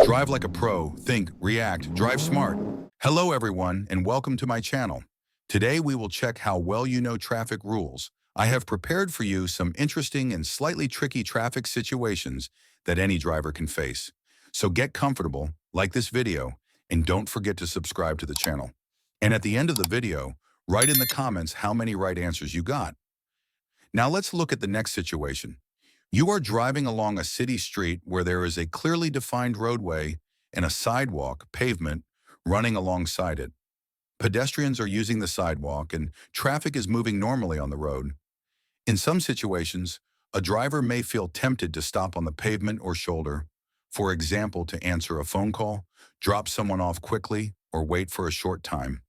Drive like a pro, think, react, drive smart. Hello everyone and welcome to my channel. Today we will check how well you know traffic rules. I have prepared for you some interesting and slightly tricky traffic situations that any driver can face. So get comfortable, like this video, and don't forget to subscribe to the channel. And at the end of the video, write in the comments how many right answers you got. Now let's look at the next situation. You are driving along a city street where there is a clearly defined roadway and a sidewalk, pavement, running alongside it. Pedestrians are using the sidewalk and traffic is moving normally on the road. In some situations, a driver may feel tempted to stop on the pavement or shoulder, for example, to answer a phone call, drop someone off quickly, or wait for a short time.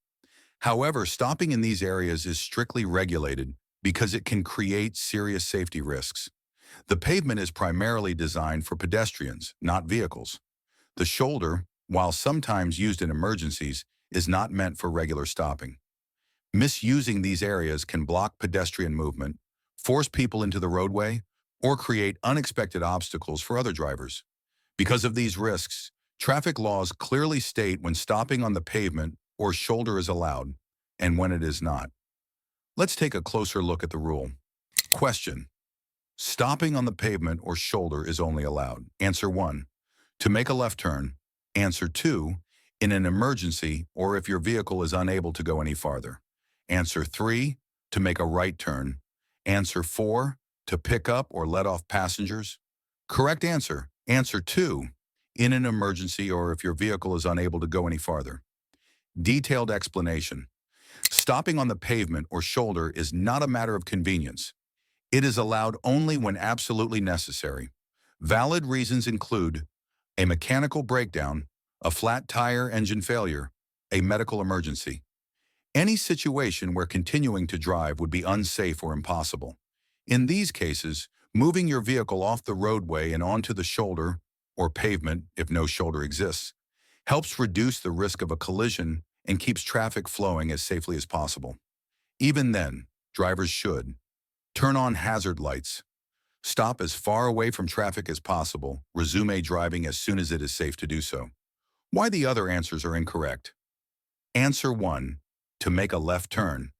However, stopping in these areas is strictly regulated because it can create serious safety risks. The pavement is primarily designed for pedestrians, not vehicles. The shoulder, while sometimes used in emergencies, is not meant for regular stopping. Misusing these areas can block pedestrian movement, force people into the roadway, or create unexpected obstacles for other drivers. Because of these risks, traffic laws clearly state when stopping on the pavement or shoulder is allowed, and when it is not. Let's take a closer look at the rule. Question: stopping on the pavement or shoulder is only allowed. Answer 1, to make a left turn. Answer 2, in an emergency or if your vehicle is unable to go any farther. Answer 3, to make a right turn. Answer 4, to pick up or let off passengers. Correct answer. Answer 2, in an emergency or if your vehicle is unable to go any farther. Detailed explanation. Stopping on the pavement or shoulder is not a matter of convenience. It is allowed only when absolutely necessary. Valid reasons include a mechanical breakdown, a flat tire engine failure, a medical emergency. Any situation where continuing to drive would be unsafe or impossible. In these cases, moving your vehicle off the roadway and onto the shoulder, or pavement if no shoulder exists, helps reduce the risk of a collision and keeps traffic flowing as safely as possible. Even then, drivers should turn on hazard lights, stop as far away from traffic as possible, resume driving as soon as it is safe to do so. Why the other answers are incorrect. Answer 1, to make a left turn.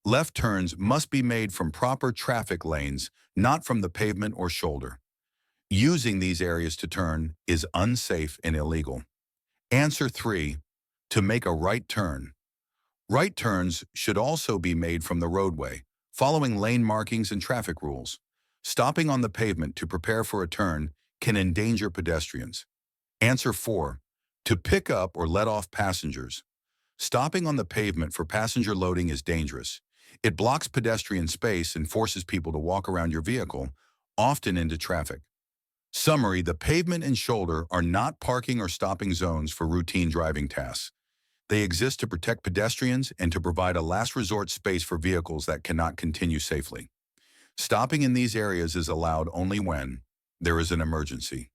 Left turns must be made from proper traffic lanes, not from the pavement or shoulder. Using these areas to turn is unsafe and illegal. Answer 3, to make a right turn. Right turns should also be made from the roadway, following lane markings and traffic rules. Stopping on the pavement to prepare for a turn can endanger pedestrians. Answer 4, to pick up or let off passengers. Stopping on the pavement for passenger loading is dangerous. It blocks pedestrian space and forces people to walk around your vehicle, often into traffic. Summary: the pavement and shoulder are not parking or stopping zones for routine driving tasks. They exist to protect pedestrians and to provide a last resort space for vehicles that cannot continue safely. Stopping in these areas is allowed only when there is an emergency.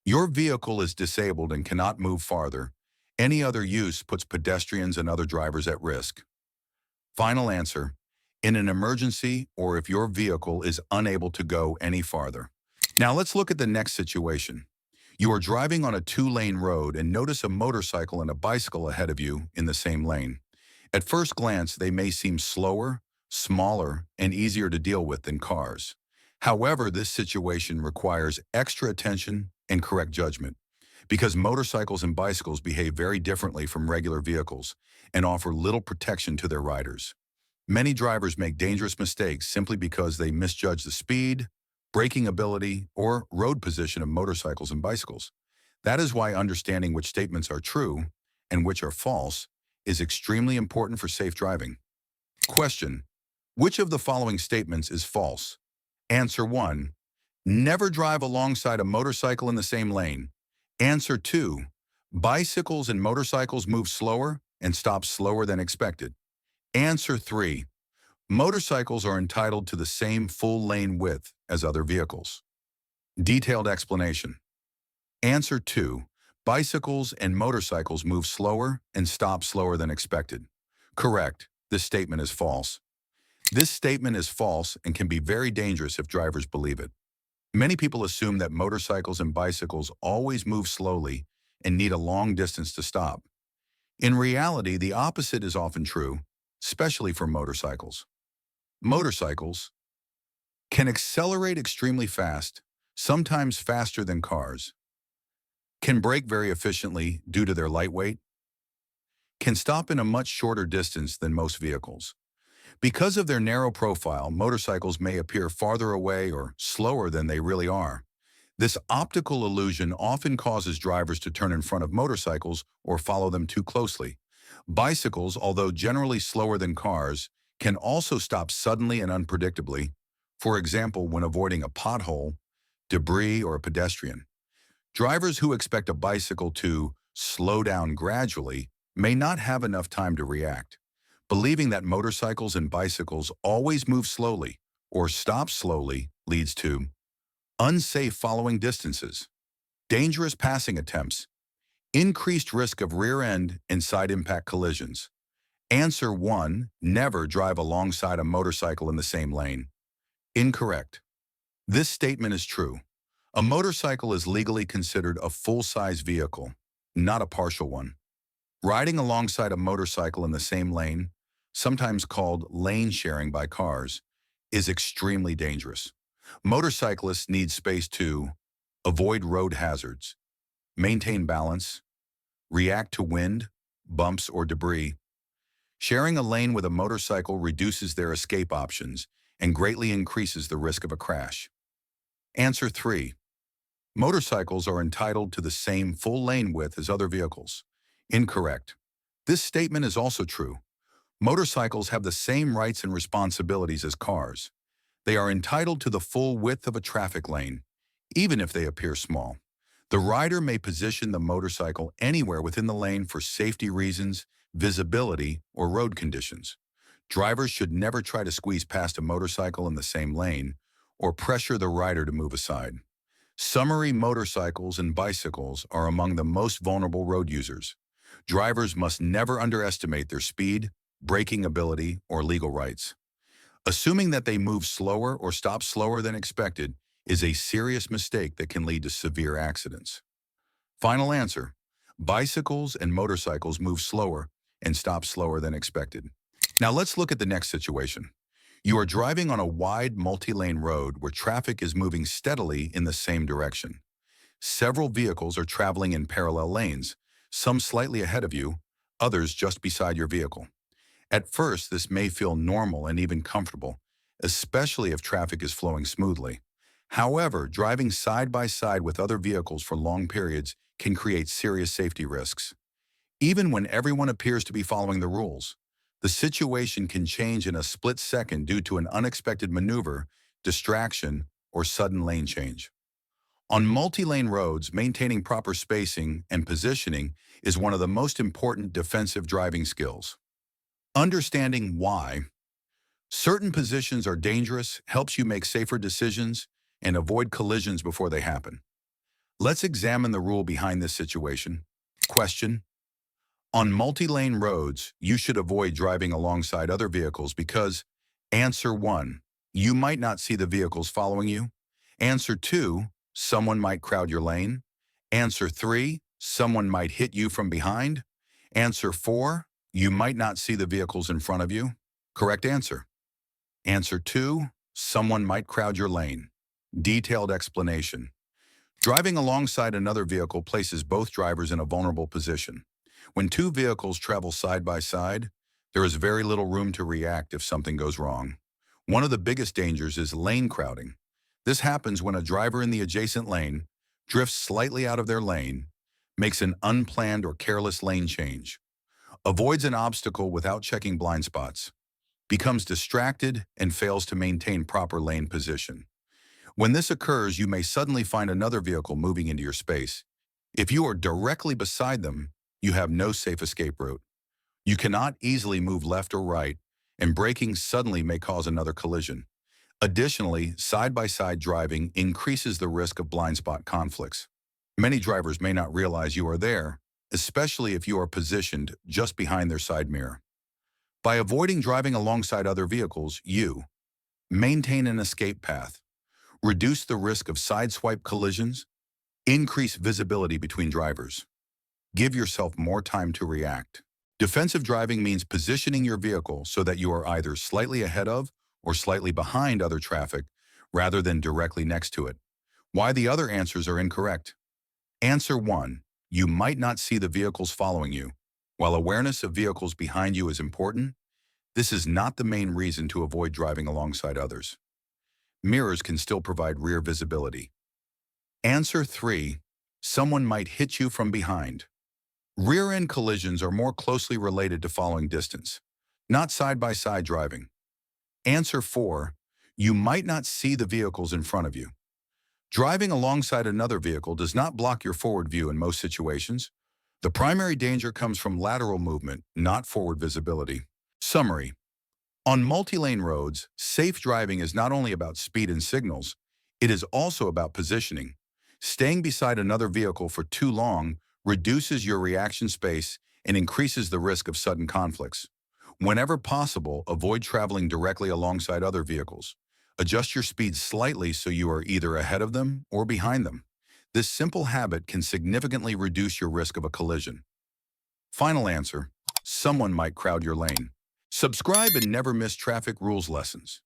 Your vehicle is disabled and cannot move farther. Any other use puts pedestrians and other drivers at risk. Final answer: in an emergency or if your vehicle is unable to go any farther. Now let's look at the next situation. You are driving on a 2-lane road and notice a motorcycle and a bicycle ahead of you in the same lane. At first glance, they may seem slower, smaller, and easier to deal with than cars. However, this situation requires extra attention and correct judgment because motorcycles and bicycles behave very differently from regular vehicles and offer little protection to their riders. Many drivers make dangerous mistakes simply because they misjudge the speed, braking ability, or road position of motorcycles and bicycles. That is why understanding which statements are true and which are false is extremely important for safe driving. Question: which of the following statements is false? Answer 1, never drive alongside a motorcycle in the same lane. Answer 2, bicycles and motorcycles move slower and stop slower than expected. Answer 3, motorcycles are entitled to the same full lane width as other vehicles. Detailed explanation. Answer 2, bicycles and motorcycles move slower and stop slower than expected. Correct, this statement is false. This statement is false and can be very dangerous if drivers believe it. Many people assume that motorcycles and bicycles always move slowly and need a long distance to stop. In reality, the opposite is often true, especially for motorcycles. Motorcycles can accelerate extremely fast, sometimes faster than cars, can brake very efficiently due to their lightweight, can stop in a much shorter distance than most vehicles. Because of their narrow profile, motorcycles may appear farther away or slower than they really are. This optical illusion often causes drivers to turn in front of motorcycles or follow them too closely. Bicycles, although generally slower than cars, can also stop suddenly and unpredictably, for example, when avoiding a pothole, debris, or a pedestrian. Drivers who expect a bicycle to slow down gradually may not have enough time to react. Believing that motorcycles and bicycles always move slowly or stop slowly leads to unsafe following distances, dangerous passing attempts, increased risk of rear-end and side-impact collisions. Answer 1. Never drive alongside a motorcycle in the same lane. Incorrect. This statement is true. A motorcycle is legally considered a full-size vehicle, not a partial one. Riding alongside a motorcycle in the same lane, sometimes called lane sharing by cars, is extremely dangerous. Motorcyclists need space to avoid road hazards, maintain balance, react to wind, bumps, or debris. Sharing a lane with a motorcycle reduces their escape options and greatly increases the risk of a crash. Answer 3. Motorcycles are entitled to the same full lane width as other vehicles. Incorrect. This statement is also true. Motorcycles have the same rights and responsibilities as cars. They are entitled to the full width of a traffic lane, even if they appear small. The rider may position the motorcycle anywhere within the lane for safety reasons, visibility, or road conditions. Drivers should never try to squeeze past a motorcycle in the same lane or pressure the rider to move aside. Summary: motorcycles and bicycles are among the most vulnerable road users. Drivers must never underestimate their speed, braking ability, or legal rights. Assuming that they move slower or stop slower than expected is a serious mistake that can lead to severe accidents. Final answer: bicycles and motorcycles move slower and stop slower than expected. Now let's look at the next situation. You are driving on a wide multi-lane road where traffic is moving steadily in the same direction. Several vehicles are traveling in parallel lanes, some slightly ahead of you, others just beside your vehicle. At first, this may feel normal and even comfortable, especially if traffic is flowing smoothly. However, driving side by side with other vehicles for long periods can create serious safety risks. Even when everyone appears to be following the rules, the situation can change in a split second due to an unexpected maneuver, distraction, or sudden lane change. On multi-lane roads, maintaining proper spacing and positioning is one of the most important defensive driving skills. Understanding why certain positions are dangerous helps you make safer decisions and avoid collisions before they happen. Let's examine the rule behind this situation. Question: on multi-lane roads, you should avoid driving alongside other vehicles because answer 1, you might not see the vehicles following you. Answer 2, someone might crowd your lane. Answer 3, someone might hit you from behind. Answer 4, you might not see the vehicles in front of you. Correct answer. Answer 2, someone might crowd your lane. Detailed explanation. Driving alongside another vehicle places both drivers in a vulnerable position. When two vehicles travel side by side, there is very little room to react if something goes wrong. One of the biggest dangers is lane crowding. This happens when a driver in the adjacent lane drifts slightly out of their lane, makes an unplanned or careless lane change, avoids an obstacle without checking blind spots, becomes distracted, and fails to maintain proper lane position. When this occurs, you may suddenly find another vehicle moving into your space. If you are directly beside them, you have no safe escape route. You cannot easily move left or right, and braking suddenly may cause another collision. Additionally, side-by-side driving increases the risk of blind spot conflicts. Many drivers may not realize you are there, especially if you are positioned just behind their side mirror. By avoiding driving alongside other vehicles, you maintain an escape path, reduce the risk of sideswipe collisions, increase visibility between drivers. Give yourself more time to react. Defensive driving means positioning your vehicle so that you are either slightly ahead of or slightly behind other traffic rather than directly next to it. Why the other answers are incorrect. Answer 1. You might not see the vehicles following you. While awareness of vehicles behind you is important, this is not the main reason to avoid driving alongside others. Mirrors can still provide rear visibility. Answer 3. Someone might hit you from behind. Rear-end collisions are more closely related to following distance, not side-by-side driving. Answer 4. You might not see the vehicles in front of you. Driving alongside another vehicle does not block your forward view in most situations. The primary danger comes from lateral movement, not forward visibility. Summary. On multi-lane roads, safe driving is not only about speed and signals, it is also about positioning. Staying beside another vehicle for too long reduces your reaction space and increases the risk of sudden conflicts. Whenever possible, avoid traveling directly alongside other vehicles. Adjust your speed slightly so you are either ahead of them or behind them. This simple habit can significantly reduce your risk of a collision. Final answer. Someone might crowd your lane. Subscribe and never miss traffic rules lessons.